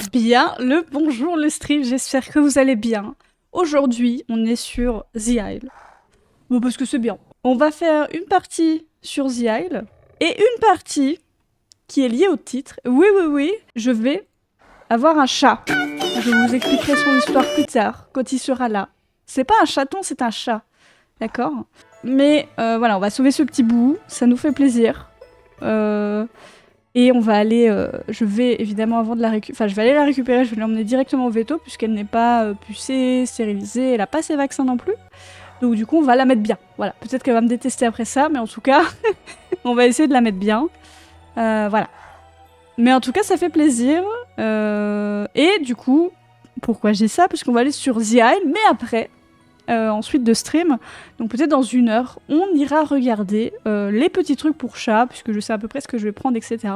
Bien, le bonjour le stream, j'espère que vous allez bien. Aujourd'hui, on est sur The Isle. Bon, parce que c'est bien. On va faire une partie sur The Isle et une partie qui est liée au titre. Oui, oui, oui, je vais avoir un chat. Je vous expliquerai son histoire plus tard, quand il sera là. C'est pas un chaton, c'est un chat. D'accord? Mais voilà, on va sauver ce petit bout, ça nous fait plaisir. Et on va aller, je vais évidemment avant de la récupérer, enfin je vais aller la récupérer, je vais l'emmener directement au veto puisqu'elle n'est pas pucée, stérilisée, elle a pas ses vaccins non plus. Donc du coup on va la mettre bien, voilà. Peut-être qu'elle va me détester après ça, mais en tout cas, on va essayer de la mettre bien. Voilà. Mais en tout cas ça fait plaisir. Et du coup, pourquoi j'ai ça? Parce qu'on va aller sur The Isle, mais après, ensuite de stream, donc peut-être dans 1 heure, on ira regarder les petits trucs pour chat, puisque je sais à peu près ce que je vais prendre, etc.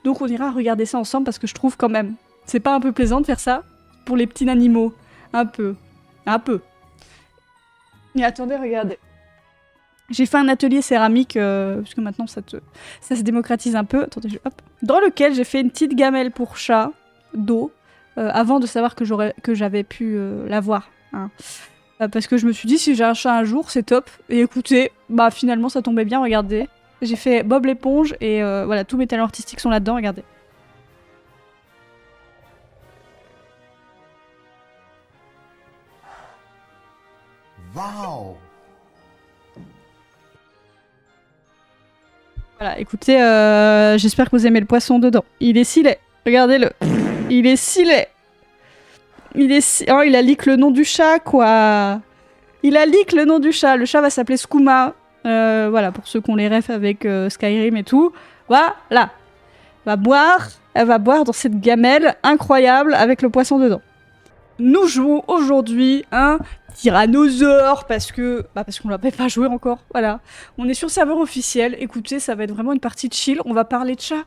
Donc on ira regarder ça ensemble, parce que je trouve quand même, c'est pas un peu plaisant de faire ça pour les petits animaux. Un peu. Un peu. Et attendez, regardez. J'ai fait un atelier céramique, parce que maintenant ça se démocratise un peu. Attendez, hop. Dans lequel j'ai fait une petite gamelle pour chat d'eau, avant de savoir que j'avais pu l'avoir. Hein. Parce que je me suis dit, si j'ai un chat un jour, c'est top. Et écoutez, bah finalement ça tombait bien, regardez. J'ai fait Bob l'éponge et voilà, tous mes talents artistiques sont là-dedans, regardez. Wow. Voilà, écoutez, j'espère que vous aimez le poisson dedans. Il est si laid, regardez-le. Il est si laid. Oh, il a leak le nom du chat, quoi. Il a leak le nom du chat. Le chat va s'appeler Skouma. Voilà, pour ceux qui ont les refs avec Skyrim et tout. Voilà. Elle va boire dans cette gamelle incroyable avec le poisson dedans. Nous jouons aujourd'hui un tyrannosaure parce qu'on l'avait pas joué encore. Voilà. On est sur serveur officiel. Écoutez, ça va être vraiment une partie de chill. On va parler de chat.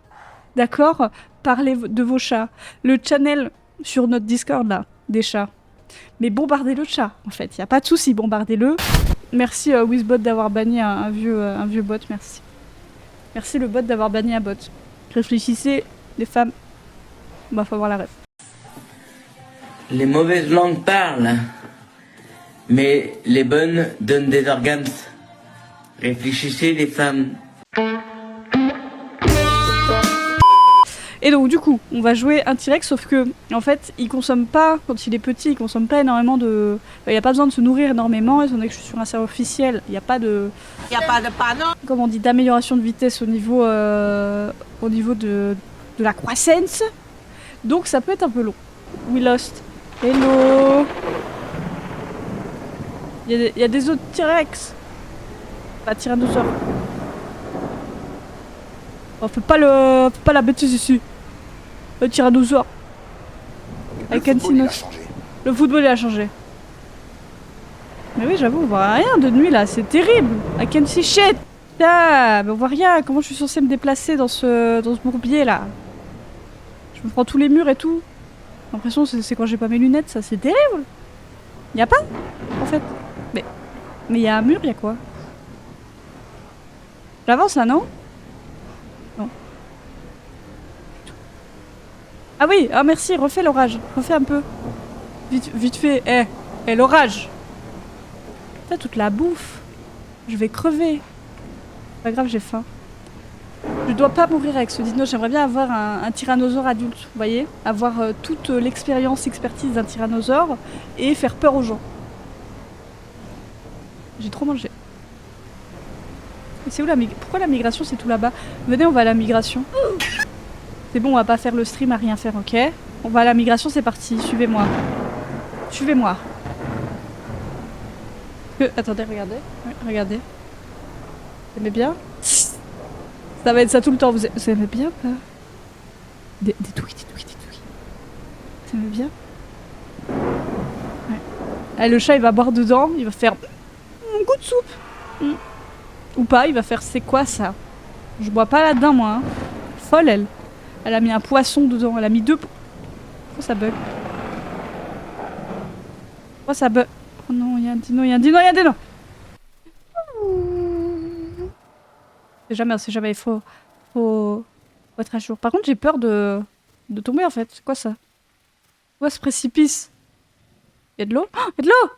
D'accord? Parlez de vos chats. Le channel sur notre Discord là, des chats. Mais bombardez le chat, en fait. Y a pas de souci, bombardez-le. Merci Wizbot d'avoir banni un vieux bot, merci. Merci le bot d'avoir banni un bot. Réfléchissez, les femmes. Bah, faut avoir la ref. Les mauvaises langues parlent, mais les bonnes donnent des organes. Réfléchissez, les femmes. Et donc du coup, on va jouer un T-Rex, sauf que en fait, il consomme pas, quand il est petit, il consomme pas énormément de... il a pas besoin de se nourrir énormément, étant donné que je suis sur un serveur officiel, il n'y a pas de... Il n'y a pas de panneau. Comment on dit, d'amélioration de vitesse au niveau de la croissance. Donc ça peut être un peu long. We lost. Hello. Il y a des autres T-Rex. Pas tyrannosaure. On fait pas la bêtise ici. Le tyrannosaure. Le football, il a changé. Le football il a changé. Mais oui, j'avoue, on voit rien de nuit là, c'est terrible. I can see shit. Ah, mais on voit rien. Comment je suis censée me déplacer dans ce bourbier là? Je me prends tous les murs et tout. J'ai l'impression que c'est quand j'ai pas mes lunettes, ça, c'est terrible. Y a pas, en fait. Mais y a un mur, y a quoi? J'avance là, non? Non. Ah oui, ah merci, refais l'orage. Refais un peu. Vite fait. L'orage. Putain, toute la bouffe. Je vais crever. Pas grave, j'ai faim. Je dois pas mourir avec ce dino, j'aimerais bien avoir un tyrannosaure adulte, vous voyez? Avoir toute expertise d'un tyrannosaure et faire peur aux gens. J'ai trop mangé. Mais c'est où pourquoi la migration c'est tout là-bas? Venez, on va à la migration. C'est bon, on va pas faire le stream à rien faire, ok? On va à la migration, c'est parti, suivez-moi. Suivez-moi. Attendez, regardez. Ouais, regardez. Vous aimez bien? Ça va être ça tout le temps, vous aimez bien ou pas? Des tweets. Vous aimez bien? Ouais. Ah, le chat il va boire dedans, il va faire un goût de soupe. Ou pas, il va faire c'est quoi ça? Je bois pas là-dedans moi. Hein. Folle elle. Elle a mis un poisson dedans, elle a mis 2... Pourquoi ça bug? Pourquoi ça bug? Oh non, il y a un dino. C'est jamais, il faut être à jour. Par contre, j'ai peur de tomber en fait. C'est quoi ça? Où est ce précipice? Il y a de l'eau? Oh, il y a de l'eau!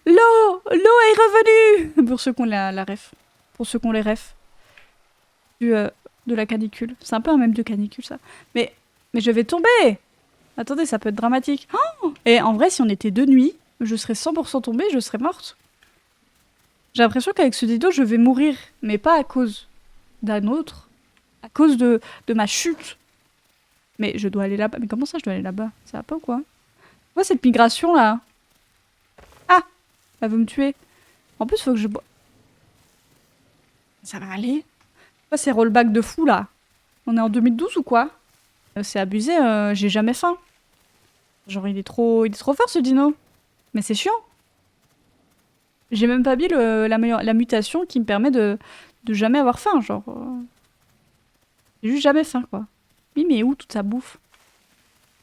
L'eau! L'eau est revenue! Pour ceux qui ont la ref. Pour ceux qui ont les refs. De la canicule. C'est un peu un même de canicule, ça. Mais je vais tomber! Attendez, ça peut être dramatique. Oh, et en vrai, si on était de nuit, je serais 100% tombée, je serais morte. J'ai l'impression qu'avec ce dido, je vais mourir. Mais pas à cause d'un autre. À cause de ma chute. Mais je dois aller là-bas. Mais comment ça, je dois aller là-bas? Ça va pas ou quoi? Quoi cette migration, là? Ah! Elle veut me tuer. En plus, faut que je bois. Ça va aller? Quoi ces rollbacks de fou, là? On est en 2012 ou quoi? C'est abusé, j'ai jamais faim. Genre, il est trop fort, ce dino. Mais c'est chiant. J'ai même pas mis la mutation qui me permet de jamais avoir faim, genre. J'ai juste jamais faim, quoi. Oui, mais où toute sa bouffe?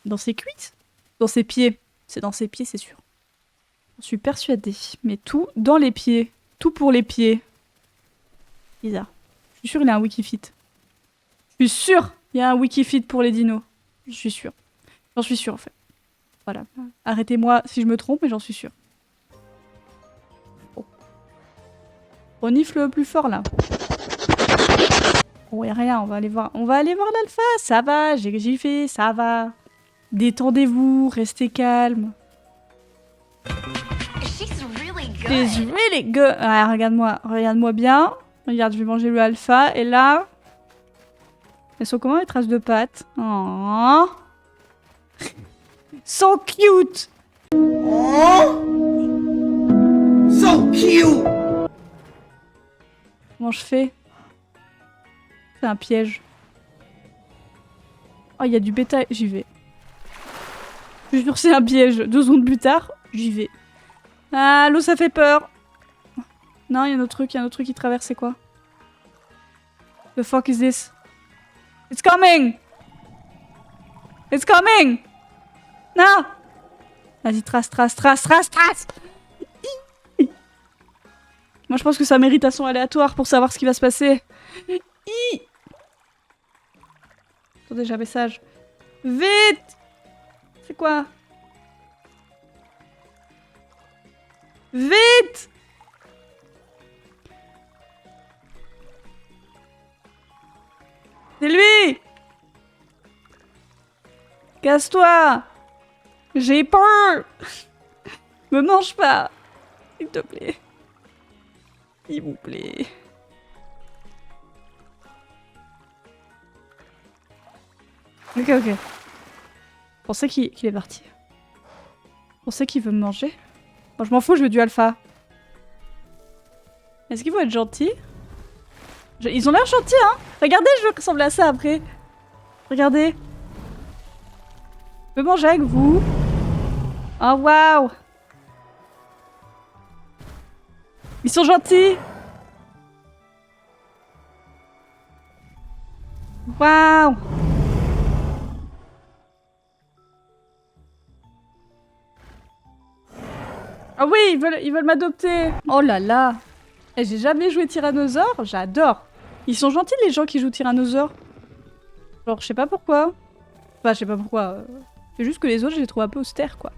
Dans ses cuisses? Dans ses pieds. C'est dans ses pieds, c'est sûr. Je suis persuadée. Mais tout dans les pieds. Tout pour les pieds. Bizarre. Je suis sûre il y a un Wikifit. Je suis sûre il y a un Wikifit pour les dinos. Je suis sûre. J'en suis sûre, en fait. Voilà. Arrêtez-moi si je me trompe, mais j'en suis sûre. Bon. On nifle plus fort, là. Oh, y a rien, on va aller voir. On va aller voir l'alpha, ça va, j'ai fait, ça va. Détendez-vous, restez calme. She's really good. Ah, regarde-moi bien. Regarde, je vais manger le alpha, et là... Elles sont comment les traces de pattes? Oh. So cute. Oh, so cute. Comment je fais? C'est un piège. Oh, il y a du bétail. J'y vais. Je jure, c'est un piège. 2 secondes plus tard, j'y vais. Ah, l'eau, ça fait peur. Non, il y a un autre truc qui traverse, c'est quoi? The fuck is this? It's coming! It's coming! Non! Vas-y, trace! Moi, je pense que ça mérite un son aléatoire pour savoir ce qui va se passer. Attendez, j'ai un message. Vite! C'est quoi? Vite! C'est lui! Casse-toi! J'ai peur! Me mange pas! S'il te plaît. S'il vous plaît. Ok. Je pensais qu'il est parti. Je pensais qu'il veut me manger. Bon, je m'en fous, je veux du alpha. Est-ce qu'ils vont être gentils? Ils ont l'air gentils, hein? Regardez, je veux ressembler à ça après. Regardez. Je peux manger avec vous. Oh, waouh! Ils sont gentils! Waouh! Ah oui, ils veulent m'adopter! Oh là là! Et j'ai jamais joué Tyrannosaure, j'adore! Ils sont gentils les gens qui jouent Tyrannosaure. Genre, je sais pas pourquoi. Enfin, je sais pas pourquoi. C'est juste que les autres, je les trouve un peu austères, quoi.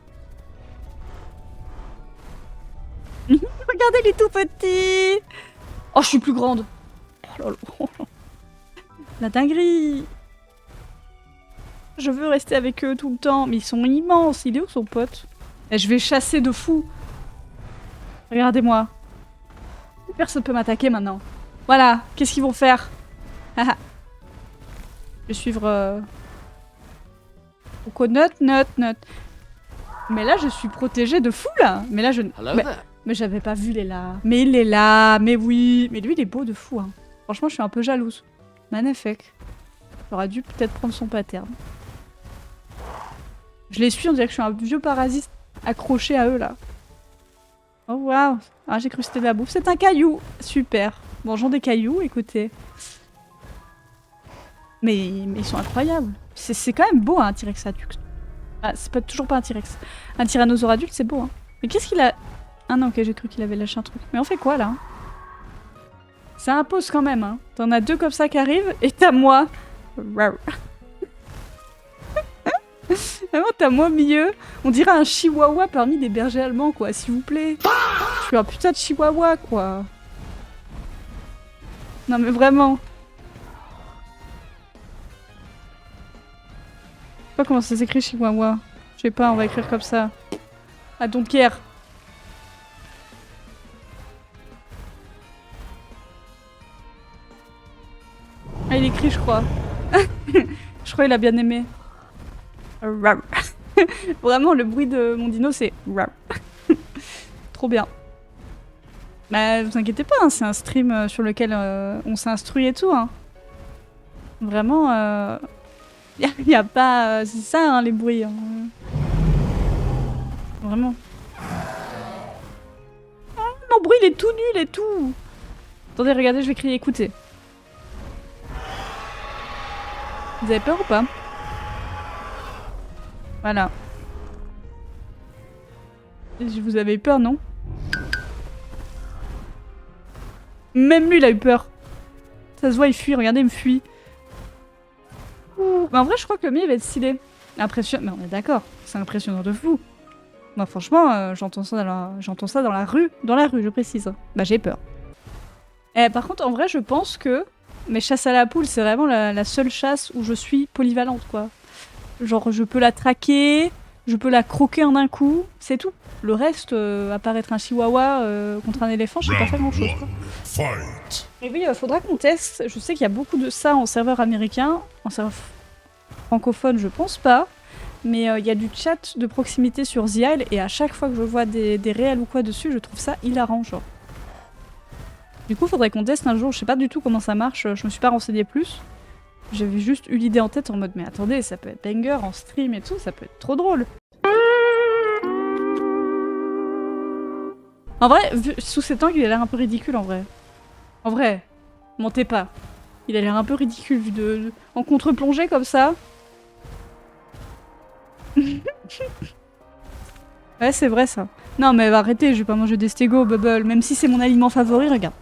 Regardez, il est tout petit! Oh, je suis plus grande! Oh là là. La dinguerie! Je veux rester avec eux tout le temps, mais ils sont immenses! Il est où son pote? Et je vais chasser de fou! Regardez-moi! Personne peut m'attaquer maintenant. Voilà, qu'est-ce qu'ils vont faire? Je vais suivre... Coconut, nut. Mais là, je suis protégée de fou, là. Mais là, je... Mais j'avais pas vu, il est là. Mais il est là, mais oui. Mais lui, il est beau de fou, hein. Franchement, je suis un peu jalouse. Magnifique. J'aurais dû peut-être prendre son pattern. Je les suis, on dirait que je suis un vieux parasite accroché à eux, là. Oh, waouh. Ah, j'ai cru que c'était de la bouffe. C'est un caillou. Super. Mangeons des cailloux, écoutez. Mais ils sont incroyables. C'est quand même beau, hein, un T-Rex adulte. Ah, c'est pas, toujours pas un T-Rex. Un tyrannosaure adulte, c'est beau, hein. Mais qu'est-ce qu'il a... Ah non, ok, j'ai cru qu'il avait lâché un truc. Mais on fait quoi, là? Ça impose quand même, hein. T'en as 2 comme ça qui arrivent, et t'as moi. Vraiment, t'as moi au milieu. On dirait un chihuahua parmi des bergers allemands, quoi, s'il vous plaît. Je suis un putain de chihuahua, quoi. Non, mais vraiment. Je sais pas comment ça s'écrit, chihuahua. Je sais pas, on va écrire comme ça. I don't care. Ah, il écrit, je crois. Je crois qu'il a bien aimé. Vraiment, le bruit de mon dino, c'est... Trop bien. Bah, vous inquiétez pas, hein, c'est un stream sur lequel on s'instruit et tout. Hein. Vraiment, y a pas... c'est ça, hein, les bruits. Hein. Vraiment. Oh, mon bruit, il est tout nul et tout. Attendez, regardez, je vais crier, écoutez. Vous avez peur ou pas? Voilà. Vous avez eu peur, non? Même lui, il a eu peur. Ça se voit, il fuit. Regardez, il me fuit. Mais en vrai, je crois que le mien, il va être stylé. Impressionnant. Mais on est d'accord. C'est impressionnant de fou. Moi, franchement, j'entends ça dans la rue. Dans la rue, je précise. Bah, j'ai peur. Par contre, en vrai, je pense que mes chasses à la poule, c'est vraiment la seule chasse où je suis polyvalente, quoi. Genre, je peux la traquer, je peux la croquer en un coup, c'est tout. Le reste, apparaître un chihuahua contre un éléphant, je sais pas faire grand chose, quoi. Et oui, faudra qu'on teste. Je sais qu'il y a beaucoup de ça en serveur américain. En serveur francophone, je pense pas. Mais il y a du chat de proximité sur The Isle, et à chaque fois que je vois des réels ou quoi dessus, je trouve ça hilarant, genre. Du coup, faudrait qu'on teste un jour. Je sais pas du tout comment ça marche, je me suis pas renseignée plus. J'avais juste eu l'idée en tête en mode mais attendez, ça peut être banger en stream et tout, ça peut être trop drôle. En vrai, vu, sous cet angle, il a l'air un peu ridicule en vrai. En vrai, mentez pas. Il a l'air un peu ridicule vu en contre-plongée comme ça. Ouais, c'est vrai ça. Non mais arrêtez, je vais pas manger des stegos, Bubble, même si c'est mon aliment favori, regarde.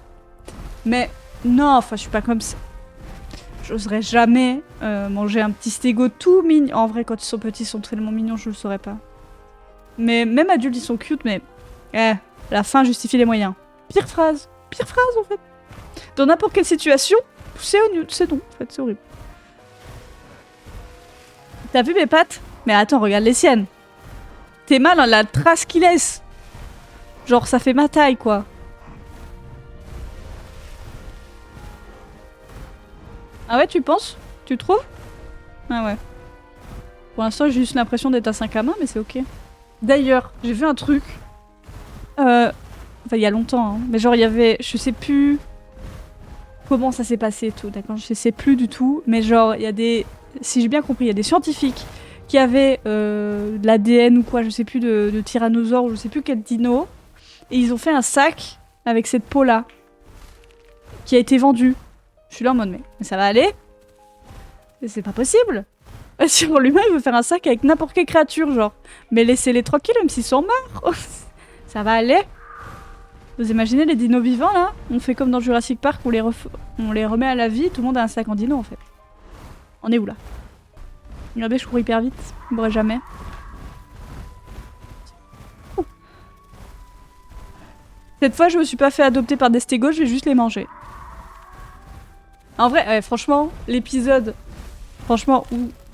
Mais non, enfin je suis pas comme ça. J'oserais jamais manger un petit stego tout mignon. En vrai, quand ils sont petits, ils sont tellement mignons, je le saurais pas. Mais même adultes, ils sont cute, mais... la fin justifie les moyens. Pire phrase en fait. Dans n'importe quelle situation, c'est non, en fait, c'est horrible. T'as vu mes pattes? Mais attends, regarde les siennes. T'es mal, hein, la trace qu'il laisse. Genre, ça fait ma taille, quoi. Ah ouais, tu penses? Tu trouves? Ah ouais. Pour l'instant, j'ai juste l'impression d'être à 5 à main, mais c'est ok. D'ailleurs, j'ai vu un truc. Enfin, il y a longtemps, hein. Mais genre, il y avait... Je sais plus... comment ça s'est passé et tout, d'accord? Je sais plus du tout. Mais genre, il y a des... Si j'ai bien compris, il y a des scientifiques qui avaient de l'ADN ou quoi, je sais plus, de tyrannosaure ou je sais plus quel dino. Et ils ont fait un sac avec cette peau-là. Qui a été vendue. Je suis là en mode, mais ça va aller? C'est pas possible! Sur l'humain, il veut faire un sac avec n'importe quelle créature, genre. Mais laissez-les tranquilles, même s'ils sont morts! Ça va aller? Vous imaginez les dinos vivants, là? On fait comme dans Jurassic Park, on les remet à la vie, tout le monde a un sac en dino, en fait. On est où, là? Regardez, je cours hyper vite. Je ne mourrai jamais. Cette fois, je me suis pas fait adopter par des stégos, je vais juste les manger. En vrai, franchement, l'épisode où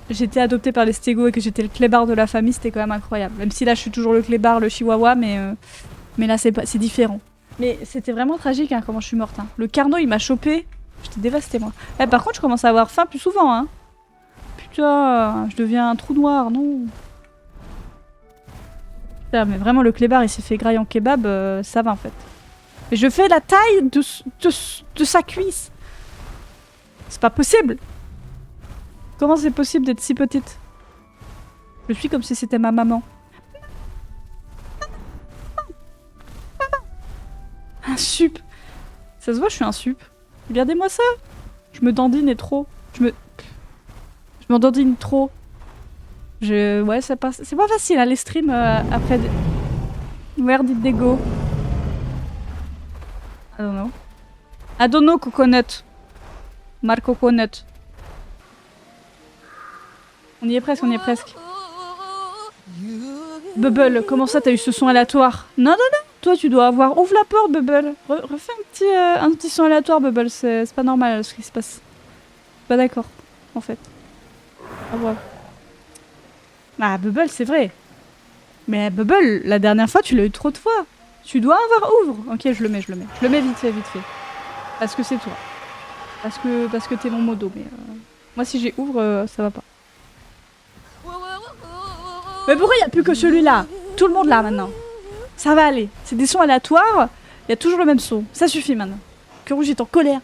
j'étais adoptée par les stégos et que j'étais le clébard de la famille, c'était quand même incroyable. Même si là, je suis toujours le clébard, le chihuahua, mais là, c'est différent. Mais c'était vraiment tragique, hein, comment je suis morte. Hein. Le carnot, il m'a chopé. J'étais dévastée, moi. Par contre, je commence à avoir faim plus souvent, hein. Putain, je deviens un trou noir, non. Putain, mais vraiment, le clébard, il s'est fait grailler en kebab, ça va, en fait. Et je fais la taille de sa cuisse. C'est pas possible! Comment c'est possible d'être si petite? Je suis comme si c'était ma maman. Un sup! Ça se voit, je suis un sup. Regardez-moi ça! Je me dandine trop. Je me dandine trop. Ouais, ça passe. C'est pas facile, hein, les streams après. Where did they go? I don't know. I don't know, coconut. Marco Coconut. On y est presque, on y est presque. Bubble, comment ça t'as eu ce son aléatoire? Non, non, non, toi tu dois avoir... Ouvre la porte, Bubble. Refais un petit son aléatoire, Bubble, c'est pas normal ce qui se passe. Pas d'accord, en fait. Ah ouais. Ah, Bubble, c'est vrai. Mais Bubble, la dernière fois, tu l'as eu trop de fois. Tu dois avoir ouvre. Ok, je le mets. Je le mets vite fait. Parce que c'est toi. Parce que t'es mon modo, mais... Moi, si j'ai ouvre, ça va pas. Mais pourquoi il n'y a plus que celui-là? Tout le monde là, maintenant. Ça va aller. C'est des sons aléatoires. Il y a toujours le même son. Ça suffit, maintenant. Que Rouge est en colère.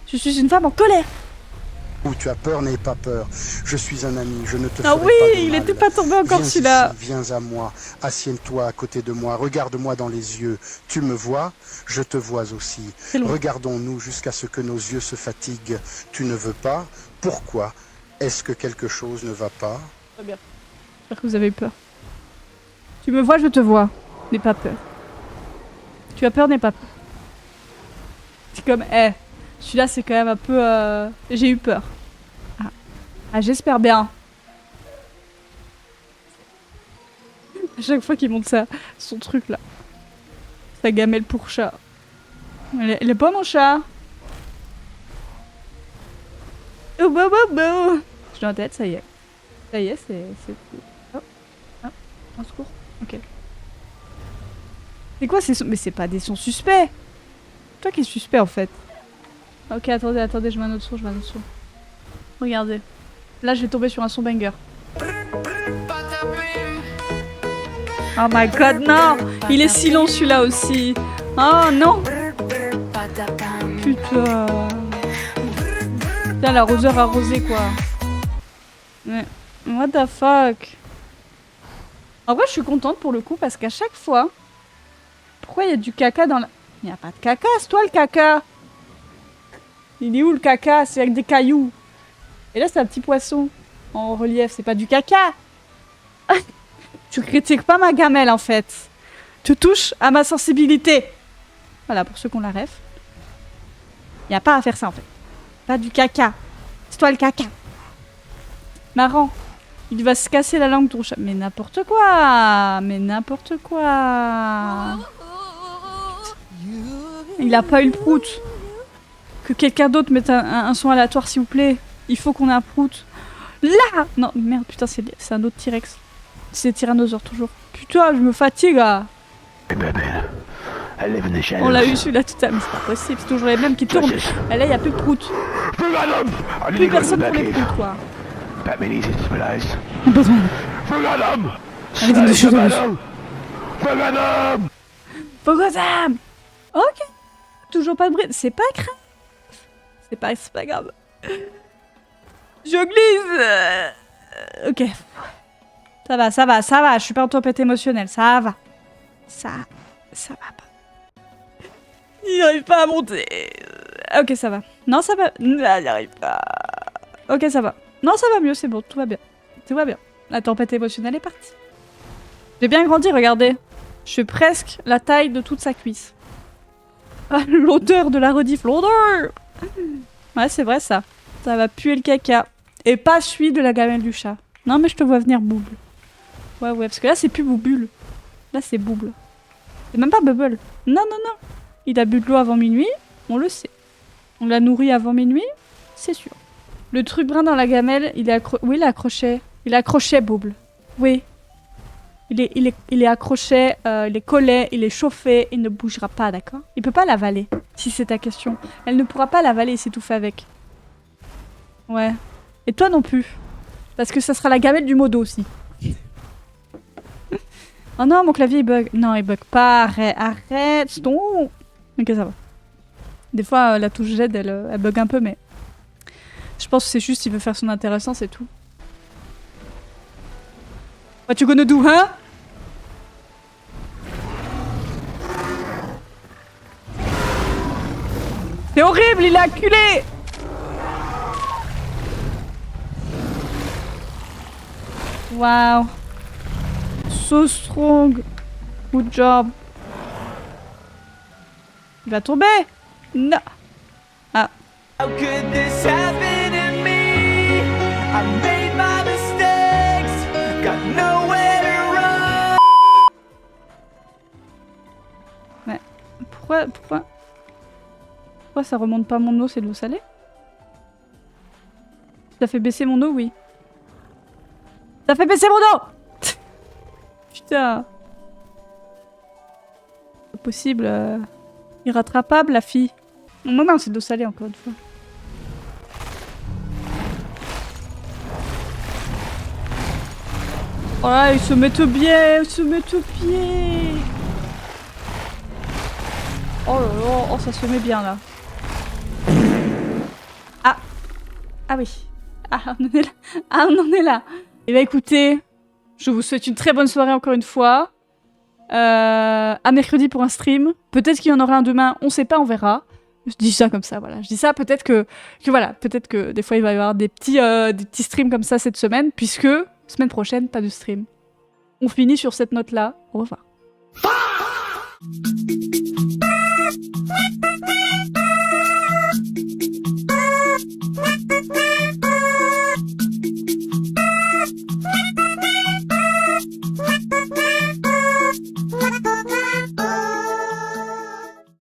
Je suis une femme en colère. Où tu as peur, n'aie pas peur. Je suis un ami, je ne te Ah ferai oui, pas de il mal. était pas tombé encore Viens celui-là. ici, viens à moi, assieds-toi à côté de moi, regarde-moi dans les yeux. Tu me vois, je te vois aussi. Regardons-nous jusqu'à ce que nos yeux se fatiguent. Tu ne veux pas? Pourquoi? Est-ce que quelque chose ne va pas? Très bien. J'espère que vous avez eu peur. Tu me vois, je te vois. N'aie pas peur. Tu as peur, n'aie pas peur. C'est comme, celui-là c'est quand même un peu... J'ai eu peur. Ah, j'espère bien. À chaque fois qu'il monte son truc là. Sa gamelle pour chat. Elle est pas mon chat. Oh, bo, bo, bo. Je suis en tête, ça y est. Ça y est, c'est... Oh, au secours. Ok. C'est quoi ces sons? Mais c'est pas des sons suspects. Toi qui es suspect en fait. Ok, attendez, je mets un autre son, Regardez. Là, je vais tomber sur un son banger. Oh my god, non! Il est si long celui-là aussi. Oh non! Putain. Putain, l'arroseur arrosé quoi. Mais, what the fuck? En vrai, je suis contente pour le coup parce qu'à chaque fois... Pourquoi il y a du caca dans la... Il n'y a pas de caca, c'est toi le caca! Il est où le caca? C'est avec des cailloux. Et là, c'est un petit poisson en relief, c'est pas du caca. Tu critiques pas ma gamelle en fait. Tu touches à ma sensibilité. Voilà, pour ceux qui ont la ref. Y a pas à faire ça en fait. Pas du caca. C'est toi le caca. Marrant. Il va se casser la langue ton chat. Mais n'importe quoi. Il a pas eu le prout. Que quelqu'un d'autre mette un son aléatoire s'il vous plaît. Il faut qu'on ait un prout. Là! Non, merde, putain, c'est un autre T-Rex. C'est Tyrannosaure, toujours. Putain, je me fatigue, là. On l'a eu celui-là tout à l'heure, mais c'est pas possible, c'est toujours les mêmes qui tournent. Et là, il n'y a plus de prout. Plus personne pour les prouts, quoi. Arrêtez de chuter. Fogodam! Ok. Toujours pas de bruit. C'est pas grave. C'est pas grave. Je glisse. Ok. Ça va. Je suis pas en tempête émotionnelle. Ça va. Ça va pas. Il n'arrive pas à monter. Ok, ça va. Non, ça va. Il n'arrive pas. Ok, ça va. Non, ça va mieux, c'est bon. Tout va bien. La tempête émotionnelle est partie. J'ai bien grandi, regardez. Je suis presque la taille de toute sa cuisse. Ah, l'odeur de la rediff. L'odeur. Ouais, c'est vrai ça. Ça va puer le caca. Et pas celui de la gamelle du chat. Non, mais je te vois venir, Bouble. Ouais, parce que là, c'est plus Boubule. Là, c'est Bouble. C'est même pas Bubble. Non. Il a bu de l'eau avant minuit, on le sait. On l'a nourri avant minuit, c'est sûr. Le truc brun dans la gamelle, il est accroché. Oui, il est accroché. Il est accroché, Bouble. Oui. Il est accroché, il est collé, il est chauffé, il ne bougera pas, d'accord? Il peut pas l'avaler, si c'est ta question. Elle ne pourra pas l'avaler et s'étouffer avec. Ouais. Et toi non plus. Parce que ça sera la gamelle du modo aussi. Oh non, mon clavier il bug. Non, il bug pas. Arrête. Stop. Ok, ça va. Des fois, la touche Z, elle bug un peu, mais... Je pense que c'est juste qu'il veut faire son intéressant, c'est tout. What you gonna do, hein? C'est horrible, il est acculé! Wow. So strong. Good job. Il va tomber. Non. Ah. How could this happen to me? I made my mistakes, got nowhere to run. Pourquoi ça remonte pas mon eau, c'est de l'eau salée? Ça fait baisser mon eau, oui. Ça fait baisser mon eau. Putain. Pas possible. Irrattrapable, la fille. Non, non, c'est de l'eau salée, encore une fois. Ouais, ils se mettent bien, ils se mettent pied. Oh là là, oh, ça se met bien, là. Ah. Ah oui. Ah, on en est là. Ah, on en est là. Eh bien, écoutez, je vous souhaite une très bonne soirée encore une fois. À mercredi pour un stream. Peut-être qu'il y en aura un demain, on sait pas, on verra. Je dis ça comme ça, voilà. Je dis ça, peut-être que voilà, peut-être que des fois il va y avoir des petits streams comme ça cette semaine, puisque semaine prochaine, pas de stream. On finit sur cette note-là. Au revoir.